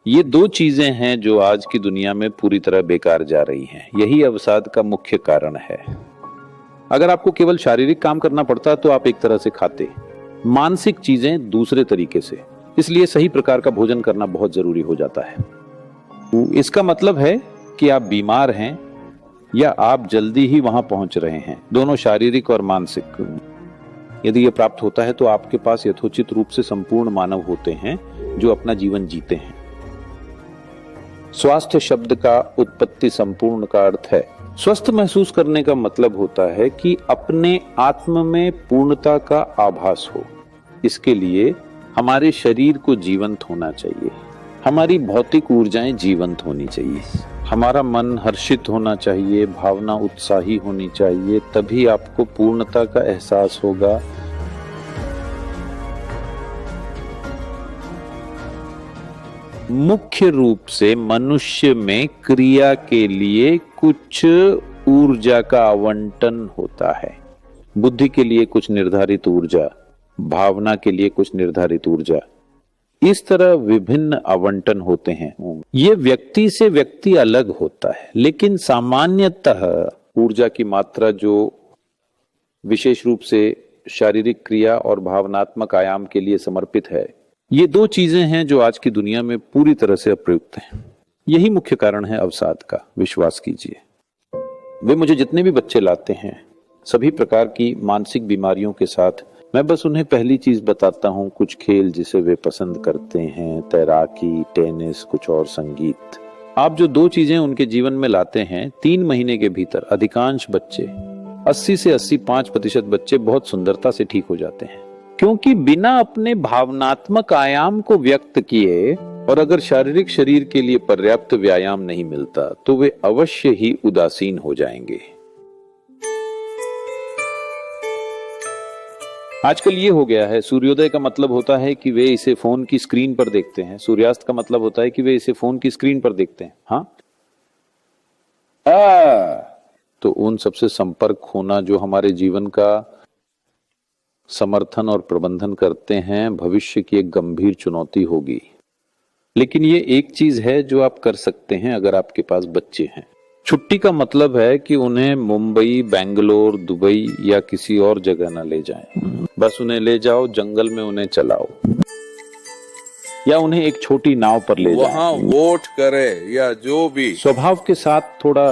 ये दो चीजें हैं जो आज की दुनिया में पूरी तरह बेकार जा रही हैं। यही अवसाद का मुख्य कारण है। अगर आपको केवल शारीरिक काम करना पड़ता तो आप एक तरह से खाते, मानसिक चीजें दूसरे तरीके से। इसलिए सही प्रकार का भोजन करना बहुत जरूरी हो जाता है। इसका मतलब है कि आप बीमार हैं या आप जल्दी ही वहां पहुंच रहे हैं, दोनों शारीरिक और मानसिक। यदि यह प्राप्त होता है तो आपके पास यथोचित रूप से संपूर्ण मानव होते हैं जो अपना जीवन जीते हैं। स्वास्थ्य शब्द का उत्पत्ति संपूर्ण का अर्थ है स्वस्थ महसूस करने का मतलब होता है कि अपने आत्म में पूर्णता का आभास हो। इसके लिए हमारे शरीर को जीवंत होना चाहिए, हमारी भौतिक ऊर्जाएं जीवंत होनी चाहिए, हमारा मन हर्षित होना चाहिए, भावना उत्साही होनी चाहिए, तभी आपको पूर्णता का एहसास होगा। मुख्य रूप से मनुष्य में क्रिया के लिए कुछ ऊर्जा का आवंटन होता है। बुद्धि के लिए कुछ निर्धारित ऊर्जा, भावना के लिए कुछ निर्धारित ऊर्जा, इस तरह विभिन्न आवंटन होते हैं। ये व्यक्ति से व्यक्ति अलग होता है, लेकिन सामान्यतः ऊर्जा की मात्रा जो विशेष रूप से शारीरिक क्रिया और भावनात्मक आयाम के लिए समर्पित है, ये दो चीजें हैं जो आज की दुनिया में पूरी तरह से अप्रयुक्त हैं। यही मुख्य कारण है अवसाद का। विश्वास कीजिए, वे मुझे जितने भी बच्चे लाते हैं सभी प्रकार की मानसिक बीमारियों के साथ, मैं बस उन्हें पहली चीज बताता हूं, कुछ खेल जिसे वे पसंद करते हैं, तैराकी, टेनिस, कुछ और संगीत। आप जो दो चीजें उनके जीवन में लाते हैं, 3 महीने के भीतर अधिकांश बच्चे 80 से 85% बच्चे बहुत सुंदरता से ठीक हो जाते हैं, क्योंकि बिना अपने भावनात्मक आयाम को व्यक्त किए और अगर शारीरिक शरीर के लिए पर्याप्त व्यायाम नहीं मिलता तो वे अवश्य ही उदासीन हो जाएंगे। आजकल ये हो गया है, सूर्योदय का मतलब होता है कि वे इसे फोन की स्क्रीन पर देखते हैं, सूर्यास्त का मतलब होता है कि वे इसे फोन की स्क्रीन पर देखते हैं। हाँ, तो उन सबसे संपर्क होना जो हमारे जीवन का समर्थन और प्रबंधन करते हैं, भविष्य की एक गंभीर चुनौती होगी। लेकिन ये एक चीज है जो आप कर सकते हैं अगर आपके पास बच्चे हैं। छुट्टी का मतलब है कि उन्हें मुंबई, बेंगलोर, दुबई या किसी और जगह न ले जाएं। बस उन्हें ले जाओ, जंगल में उन्हें चलाओ या उन्हें एक छोटी नाव पर ले जाओ, वहां वोट करे या जो भी। स्वभाव के साथ थोड़ा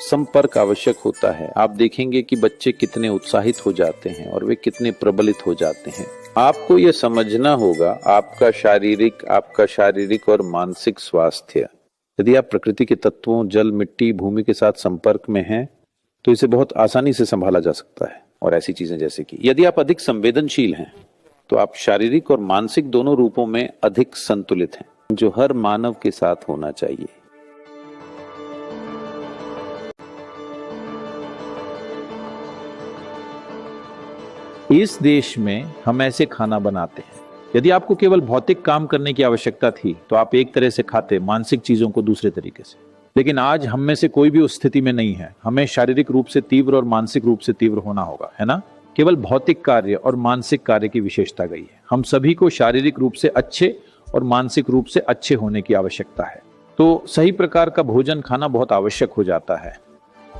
संपर्क आवश्यक होता है। आप देखेंगे कि बच्चे कितने उत्साहित हो जाते हैं और वे कितने प्रबलित हो जाते हैं। आपको यह समझना होगा, आपका शारीरिक और मानसिक स्वास्थ्य, यदि आप प्रकृति के तत्वों, जल, मिट्टी, भूमि के साथ संपर्क में हैं तो इसे बहुत आसानी से संभाला जा सकता है। और ऐसी चीजें जैसे कि यदि आप अधिक संवेदनशील हैं तो आप शारीरिक और मानसिक दोनों रूपों में अधिक संतुलित हैं, जो हर मानव के साथ होना चाहिए। इस देश में हम ऐसे खाना बनाते हैं, यदि आपको केवल भौतिक काम करने की आवश्यकता थी तो आप एक तरह से खाते, मानसिक चीजों को दूसरे तरीके से। लेकिन आज हम में से कोई भी उस स्थिति में नहीं है। हमें शारीरिक रूप से तीव्र और मानसिक रूप से तीव्र होना होगा, है ना? केवल भौतिक कार्य और मानसिक कार्य की विशेषता गई है। हम सभी को शारीरिक रूप से अच्छे और मानसिक रूप से अच्छे होने की आवश्यकता है। तो सही प्रकार का भोजन खाना बहुत आवश्यक हो जाता है।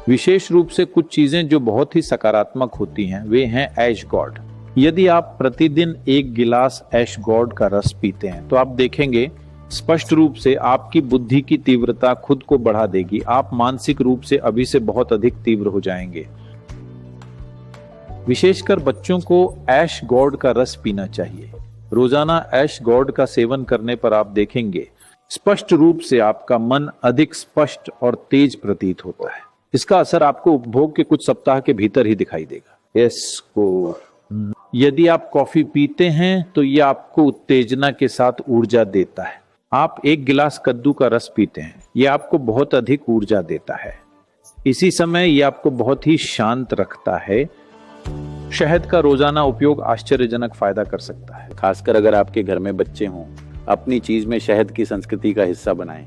विशेष रूप से कुछ चीजें जो बहुत ही सकारात्मक होती हैं वे हैं ऐश गॉर्ड। यदि आप प्रतिदिन 1 गिलास ऐश गॉर्ड का रस पीते हैं तो आप देखेंगे स्पष्ट रूप से आपकी बुद्धि की तीव्रता खुद को बढ़ा देगी। आप मानसिक रूप से अभी से बहुत अधिक तीव्र हो जाएंगे। विशेषकर बच्चों को ऐश गॉर्ड का रस पीना चाहिए। रोजाना ऐश गॉर्ड का सेवन करने पर आप देखेंगे स्पष्ट रूप से आपका मन अधिक स्पष्ट और तेज प्रतीत होता है। इसका असर आपको उपभोग के कुछ सप्ताह के भीतर ही दिखाई देगा। यदि आप कॉफी पीते हैं तो यह आपको उत्तेजना के साथ ऊर्जा देता है। आप 1 गिलास कद्दू का रस पीते हैं, यह आपको बहुत अधिक ऊर्जा देता है। इसी समय यह आपको बहुत ही शांत रखता है। शहद का रोजाना उपयोग आश्चर्यजनक फायदा कर सकता है। खासकर अगर आपके घर में बच्चे हों, अपनी चीज में शहद की संस्कृति का हिस्सा बनाएं।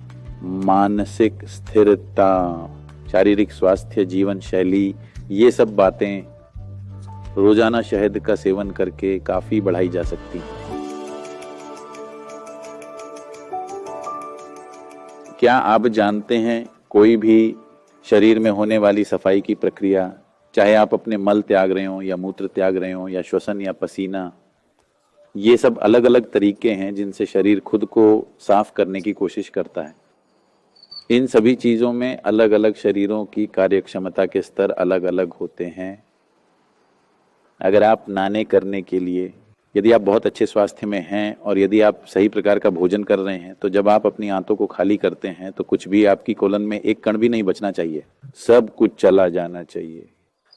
मानसिक स्थिरता, शारीरिक स्वास्थ्य, जीवन शैली, ये सब बातें रोजाना शहद का सेवन करके काफी बढ़ाई जा सकती हैं। क्या आप जानते हैं कोई भी शरीर में होने वाली सफाई की प्रक्रिया, चाहे आप अपने मल त्याग रहे हो या मूत्र त्याग रहे हो या श्वसन या पसीना, ये सब अलग अलग तरीके हैं जिनसे शरीर खुद को साफ करने की कोशिश करता है। इन सभी चीजों में अलग अलग शरीरों की कार्यक्षमता के स्तर अलग अलग होते हैं। अगर आप नहाने करने के लिए, यदि आप बहुत अच्छे स्वास्थ्य में हैं और यदि आप सही प्रकार का भोजन कर रहे हैं, तो जब आप अपनी आंतों को खाली करते हैं तो कुछ भी आपकी कोलन में एक कण भी नहीं बचना चाहिए, सब कुछ चला जाना चाहिए।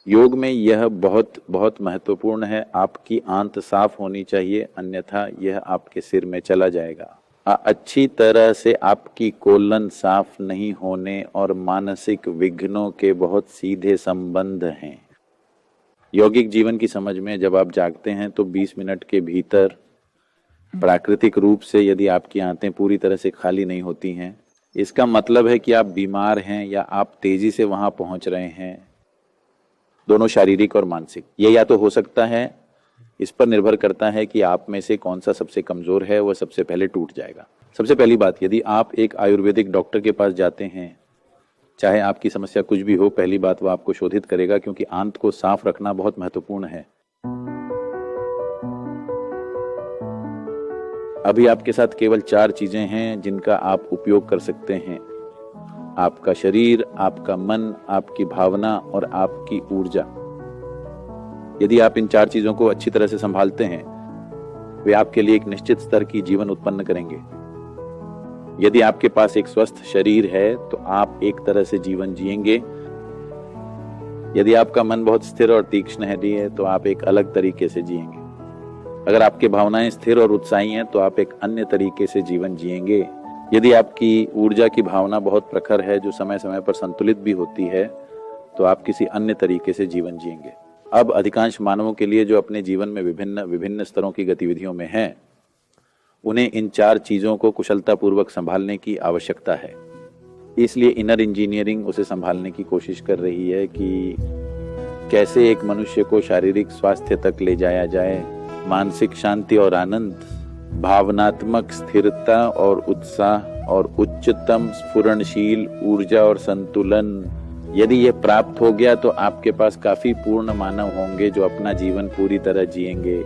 योग में यह बहुत बहुत महत्वपूर्ण है। आपकी आंत साफ होनी चाहिए, अन्यथा यह आपके सिर में चला जाएगा। अच्छी तरह से आपकी कोलन साफ नहीं होने और मानसिक विघ्नों के बहुत सीधे संबंध हैं। यौगिक जीवन की समझ में जब आप जागते हैं तो 20 मिनट के भीतर प्राकृतिक रूप से यदि आपकी आंतें पूरी तरह से खाली नहीं होती हैं, इसका मतलब है कि आप बीमार हैं या आप तेजी से वहां पहुंच रहे हैं, दोनों शारीरिक और मानसिक। ये या तो हो सकता है, इस पर निर्भर करता है कि आप में से कौन सा सबसे कमजोर है, वह सबसे पहले टूट जाएगा। सबसे पहली बात, यदि आप एक आयुर्वेदिक डॉक्टर के पास जाते हैं, चाहे आपकी समस्या कुछ भी हो, पहली बात वो आपको शोधित करेगा, क्योंकि आंत को साफ रखना बहुत महत्वपूर्ण है। अभी आपके साथ केवल 4 चीजें हैं जिनका आप उपयोग कर सकते हैं। आपका शरीर, आपका मन, आपकी भावना और आपकी ऊर्जा। यदि आप इन 4 चीजों को अच्छी तरह से संभालते हैं, वे आपके लिए एक निश्चित स्तर की जीवन उत्पन्न करेंगे। यदि आपके पास एक स्वस्थ शरीर है तो आप एक तरह से जीवन जिएंगे। यदि आपका मन बहुत स्थिर और तीक्ष्ण है तो आप एक अलग तरीके से जिएंगे। अगर आपकी भावनाएं स्थिर और उत्साही हैं तो आप एक अन्य तरीके से जीवन जिएंगे। यदि आपकी ऊर्जा की भावना बहुत प्रखर है, जो समय समय पर संतुलित भी होती है, तो आप किसी अन्य तरीके से जीवन जिएंगे। अब अधिकांश मानवों के लिए जो अपने जीवन में विभिन्न स्तरों की गतिविधियों में हैं, उन्हें इन 4 चीजों को कुशलतापूर्वक संभालने की आवश्यकता है। इसलिए इनर इंजीनियरिंग उसे संभालने की कोशिश कर रही है कि कैसे एक मनुष्य को शारीरिक स्वास्थ्य तक ले जाया जाए, मानसिक शांति और आनंद, भावनात्मक स्थिरता और उत्साह और उच्चतम स्फुरणशील ऊर्जा और संतुलन। यदि यह प्राप्त हो गया तो आपके पास काफी पूर्ण मानव होंगे जो अपना जीवन पूरी तरह जिएंगे।